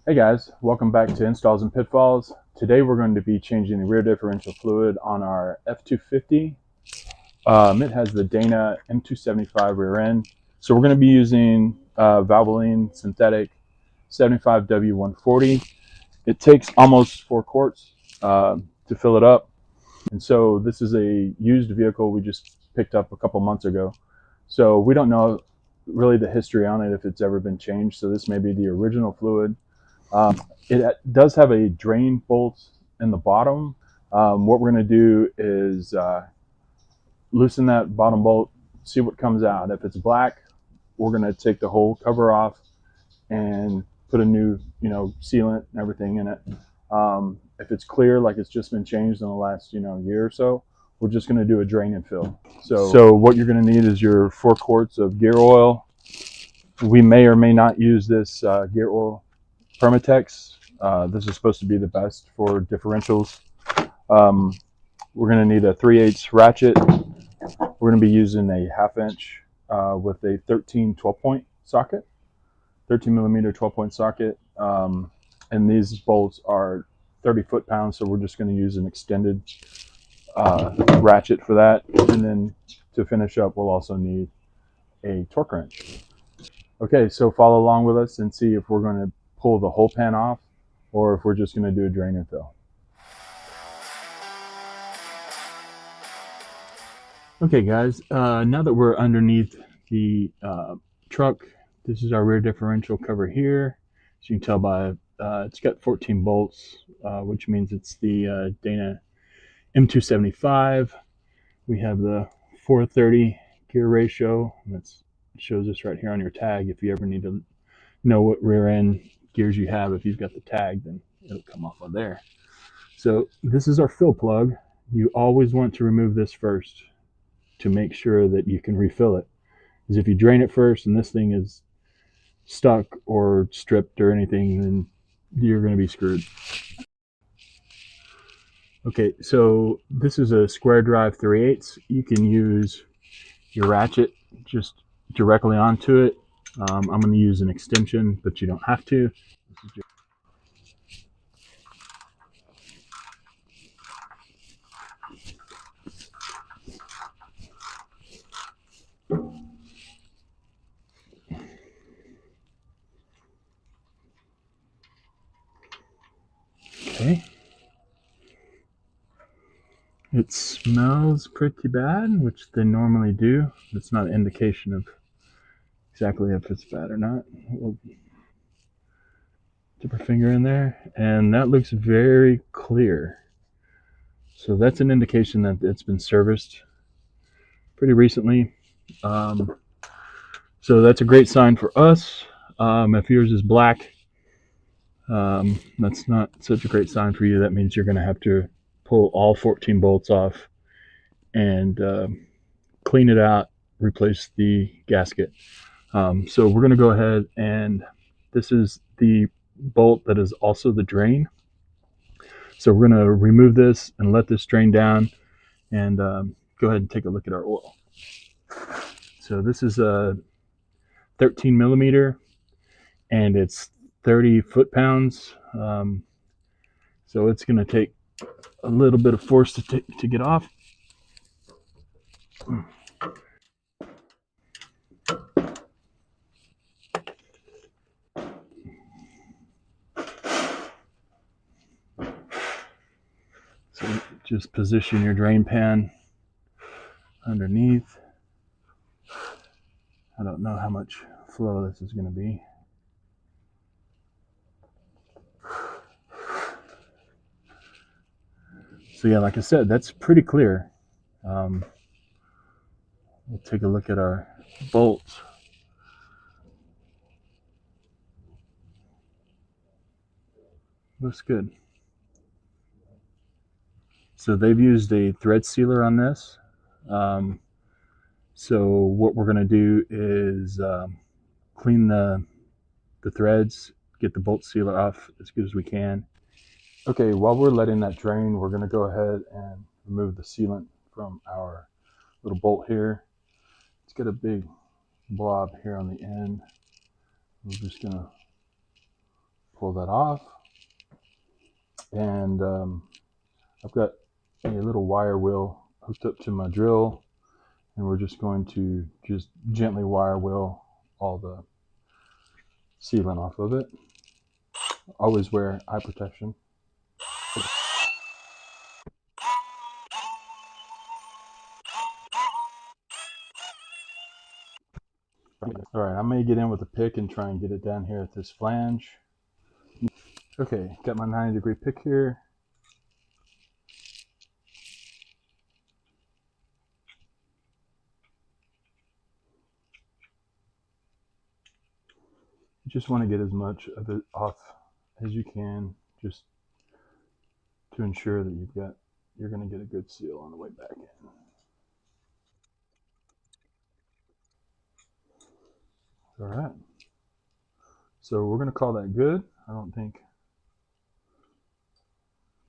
Hey guys, welcome back to Installs and Pitfalls. Today we're going to be changing the rear differential fluid on our F250. It has the Dana M275 rear end. So we're going to be using Valvoline synthetic 75W140. It takes almost 4 quarts to fill it up. And so this is a used vehicle we just picked up a couple months ago. So we don't know really the history on it, if it's ever been changed. So this may be the original fluid. It does have a drain bolt in the bottom. What we're going to do is loosen that bottom bolt, see what comes out. If it's black, we're going to take the whole cover off and put a new, sealant and everything in it. If it's clear, like it's just been changed in the last, year or so, we're just going to do a drain and fill. So what you're going to need is your 4 quarts of gear oil. We may or may not use this gear oil Permatex. This is supposed to be the best for differentials. We're going to need a 3/8 ratchet. We're going to be using a 1/2 inch with a 13 12-point socket, 13 millimeter 12-point socket. And these bolts are 30 foot-pounds, so we're just going to use an extended ratchet for that. And then to finish up, we'll also need a torque wrench. Okay, so follow along with us and see if we're going to pull the whole pan off or if we're just going to do a drain and fill. Okay guys, now that we're underneath the truck, this is our rear differential cover here. As you can tell by it's got 14 bolts, which means it's the Dana M275. We have the 430 gear ratio, and that shows us right here on your tag. If you ever need to know what rear end gears you have, if you've got the tag, then it'll come off on there. So this is our fill plug. You always want to remove this first to make sure that you can refill it. Because if you drain it first and this thing is stuck or stripped or anything, then you're going to be screwed. Okay, so this is a square drive 3/8. You can use your ratchet just directly onto it. I'm going to use an extension, but you don't have to. Okay. It smells pretty bad, which they normally do. It's not an indication of exactly if it's bad or not. We'll dip our finger in there, and that looks very clear. So that's an indication that it's been serviced pretty recently. So that's a great sign for us. If yours is black, that's not such a great sign for you. That means you're going to have to pull all 14 bolts off and clean it out, replace the gasket. So we're going to go ahead, and this is the bolt that is also the drain. So we're going to remove this and let this drain down, and go ahead and take a look at our oil. So this is a 13 millimeter, and it's 30 foot-pounds. So it's going to take a little bit of force to get off. So just position your drain pan underneath. I don't know how much flow this is going to be. So yeah, like I said, that's pretty clear. We'll take a look at our bolts. Looks good. So they've used a thread sealer on this. So what we're going to do is clean the threads, get the bolt sealer off as good as we can. Okay, while we're letting that drain, we're going to go ahead and remove the sealant from our little bolt here. It's got a big blob here on the end. We're just going to pull that off. And I've got a little wire wheel hooked up to my drill, and we're just going to just gently wire wheel all the sealant off of it. Always wear eye protection. All right, I may get in with a pick and try and get it down here at this flange. Okay, got my 90-degree pick here. You just want to get as much of it off as you can, just to ensure that you're going to get a good seal on the way back in. All right, so we're going to call that good. I don't think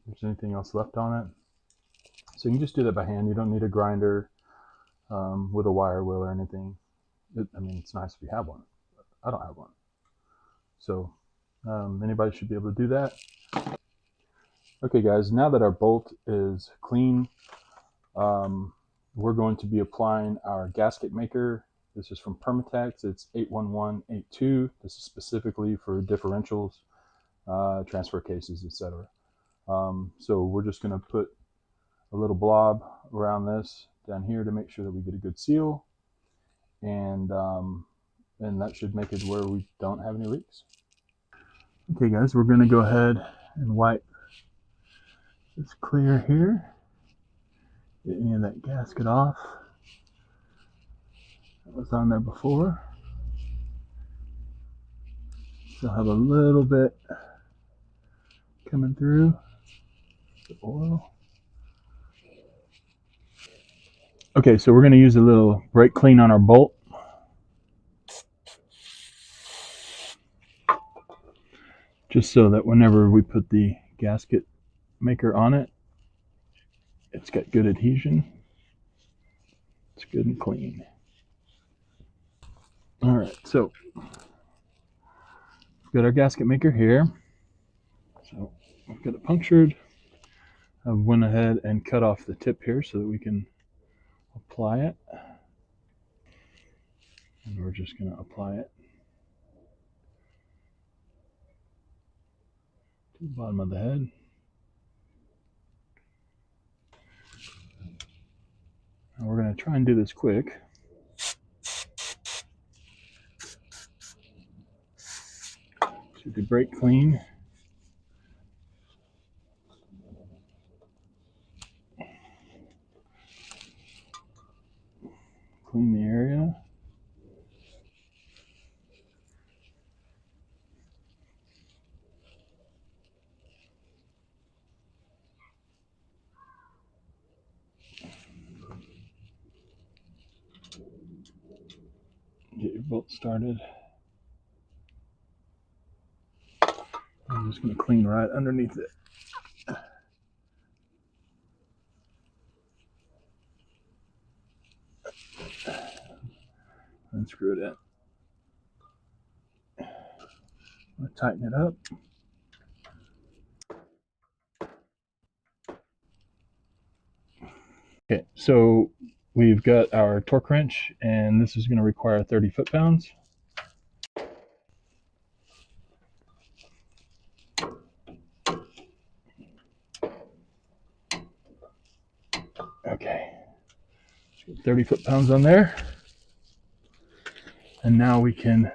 there's anything else left on it. So you can just do that by hand. You don't need a grinder with a wire wheel or anything. I mean, it's nice if you have one. But I don't have one. So anybody should be able to do that. Okay, guys, now that our bolt is clean, we're going to be applying our gasket maker. This is from Permatex. It's 81182. This is specifically for differentials, transfer cases, etc. So we're just going to put a little blob around this down here to make sure that we get a good seal, and that should make it where we don't have any leaks. Okay, guys, we're going to go ahead and wipe this clear here, get any of that gasket off that was on there before. Still have a little bit coming through the oil. Okay, so we're going to use a little brake clean on our bolt. Just so that whenever we put the gasket maker on it, it's got good adhesion. It's good and clean. All right, so we've got our gasket maker here. So I've got it punctured. I went ahead and cut off the tip here so that we can apply it. And we're just going to apply it to the bottom of the head. And we're going to try and do this quick. So the brake clean. Clean the area. Get your bolt started. I'm just going to clean right underneath it. And screw it in. I'm going to tighten it up. Okay, so we've got our torque wrench, and this is going to require 30 foot-pounds. Okay, 30 foot-pounds on there. And now we can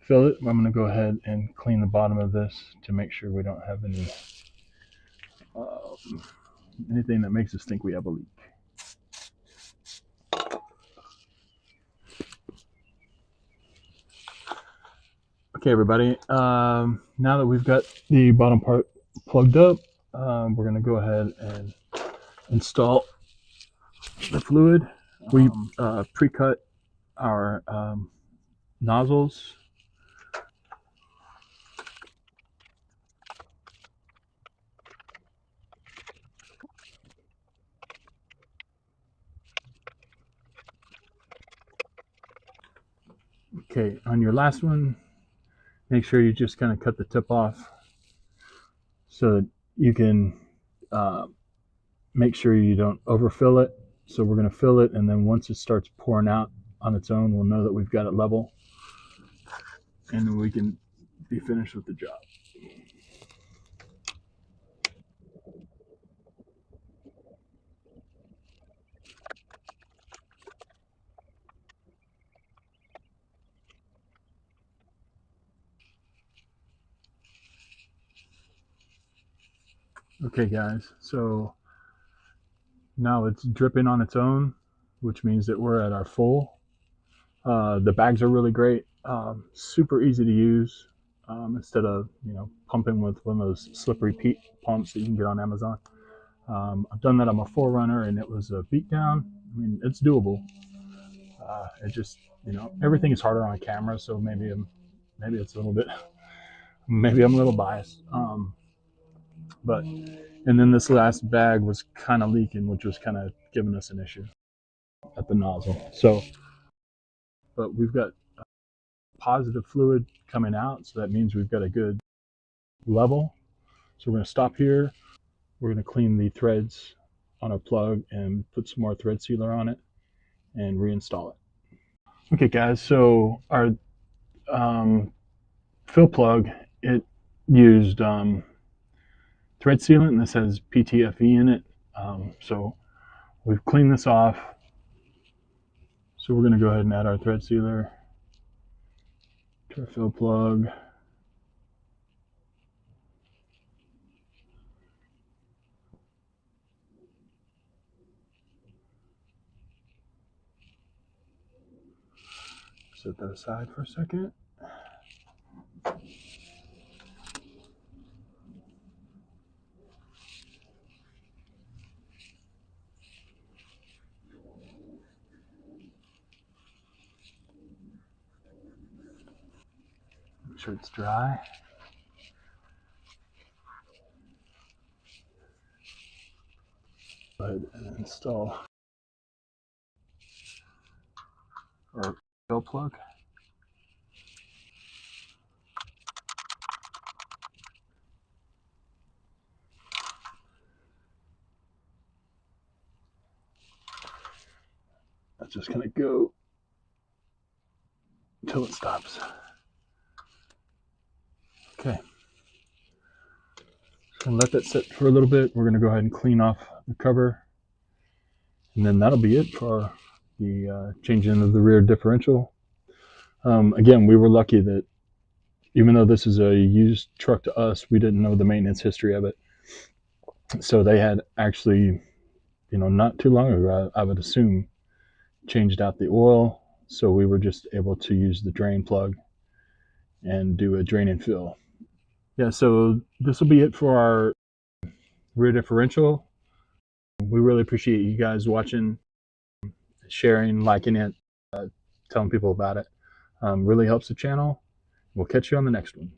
fill it. I'm going to go ahead and clean the bottom of this to make sure we don't have any anything that makes us think we have a leak. Okay, everybody, now that we've got the bottom part plugged up, we're going to go ahead and install the fluid. We pre-cut our nozzles. Okay, on your last one, make sure you just kind of cut the tip off so that you can make sure you don't overfill it. So we're going to fill it, and then once it starts pouring out on its own, we'll know that we've got it level, and then we can be finished with the job. Okay guys, so now it's dripping on its own, which means that we're at our full. The bags are really great, super easy to use. Instead of pumping with one of those slippery peat pumps that you can get on Amazon. I've done that on my 4Runner, and it was a beatdown. I mean, it's doable. It just everything is harder on camera, so maybe it's a little bit, maybe I'm a little biased. But and then this last bag was kind of leaking, which was kind of giving us an issue at the nozzle. So, but we've got positive fluid coming out, so that means we've got a good level. So we're going to stop here. We're going to clean the threads on our plug and put some more thread sealer on it and reinstall it. Okay guys, so our fill plug, it used thread sealant, and this has PTFE in it. So we've cleaned this off. So we're going to go ahead and add our thread sealer to our fill plug. Set that aside for a second. Make sure it's dry. Go ahead and install our fill plug. That's just going to go until it stops. Okay. So let that sit for a little bit. We're going to go ahead and clean off the cover. And then that'll be it for the changing of the rear differential. Again, we were lucky that even though this is a used truck to us, we didn't know the maintenance history of it. So they had actually, not too long ago, I would assume, changed out the oil. So we were just able to use the drain plug and do a drain and fill. Yeah, so this will be it for our rear differential. We really appreciate you guys watching, sharing, liking it, telling people about it. Really helps the channel. We'll catch you on the next one.